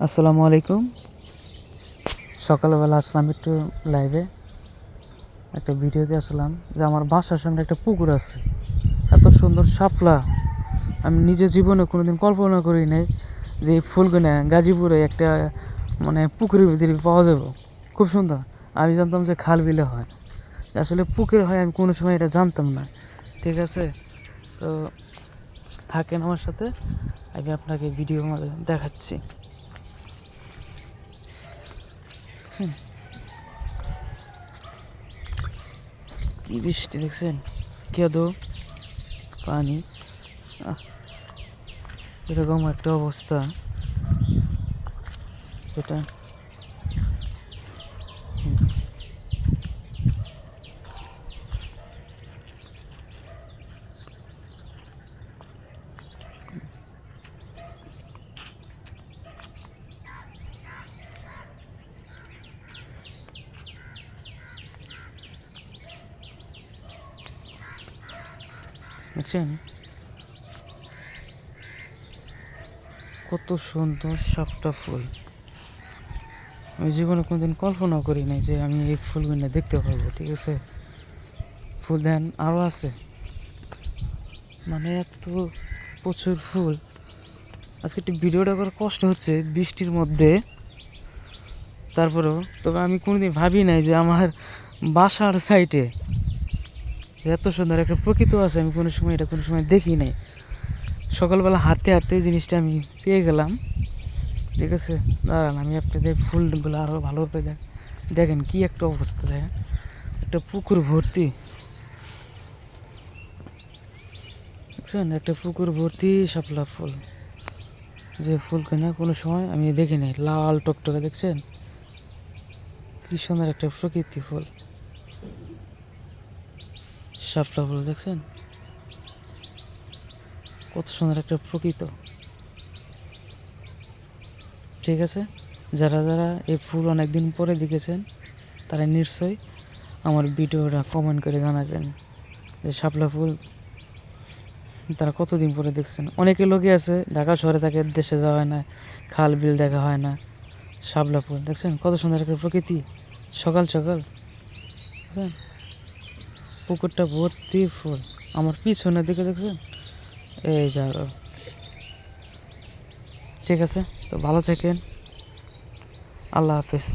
আসসালামু আলাইকুম। সকালবেলা আসলাম একটু লাইভে, একটা ভিডিওতে আসলাম যে আমার বাসার সামনে একটা পুকুর আছে, এত সুন্দর শাপলা। আমি নিজের জীবনে কোনোদিন কল্পনা করি নাই যে এই ফুলগুলো গাজীপুরে একটা পুকুরের ভিতরে পাওয়া যাবে। খুব সুন্দর। আমি জানতাম যে খাল বিলে হয়, আসলে পুকুরে হয় আমি কোনো সময় এটা জানতাম না। ঠিক আছে, তো থাকেন আমার সাথে, আমি আপনাকে ভিডিও দেখাচ্ছি। কি বৃষ্টি দেখছেন, কেঁদো পানি, এরকম একটা অবস্থা যেটা দেখছেন কত সুন্দর সাপটা ফুল। আমি জীবনে কোনোদিন কল্পনা করি নাই যে আমি এই ফুলগুলো দেখতে পাবো। ঠিক আছে, ফুল দেন আরও আছে, এত প্রচুর ফুল। আজকে একটু ভিডিওটা করা কষ্ট হচ্ছে বৃষ্টির মধ্যে, তারপরেও তবে আমি কোনোদিন ভাবি নাই যে আমার বাসার সাইডে এত সুন্দর একটা প্রকৃতি আছে। আমি কোনো সময় দেখি নাই। সকালবেলা হাঁটতে হাঁটতে এই জিনিসটা আমি পেয়ে গেলাম। ঠিক আছে, দাঁড়ান আমি আপনাদের ফুলগুলো আরও ভালোভাবে দেখেন কি একটা অবস্থা। দেখেন একটা পুকুর ভর্তি, দেখছেন একটা পুকুর ভর্তি শাপলা ফুল। যে ফুল কেনা কোনো সময় আমি দেখি নাই, লাল টকটকে। দেখছেন কি সুন্দর একটা প্রকৃতি ফুল, শাপলা ফুল। দেখছেন কত সুন্দর একটা প্রকৃতি। ঠিক আছে, যারা যারা এই ফুল অনেকদিন পরে দেখেছেন তারা নিশ্চয়ই আমার ভিডিওটা কমেন্ট করে জানাবেন যে শাপলা ফুল তারা কতদিন পরে দেখছেন। অনেকে লোকে আছে ঢাকা শহরে থাকে, দেশে যাওয়া হয় না, খাল বিল দেখা হয় না। শাপলা ফুল দেখছেন কত সুন্দর একটা প্রকৃতি। সকাল সকাল দেখছেন পুকুরটা ভর্তি ফুল। আমার পিছনের দিকে দেখছেন এই যা। ঠিক আছে, তো ভালো থাকেন, আল্লাহ হাফেজ।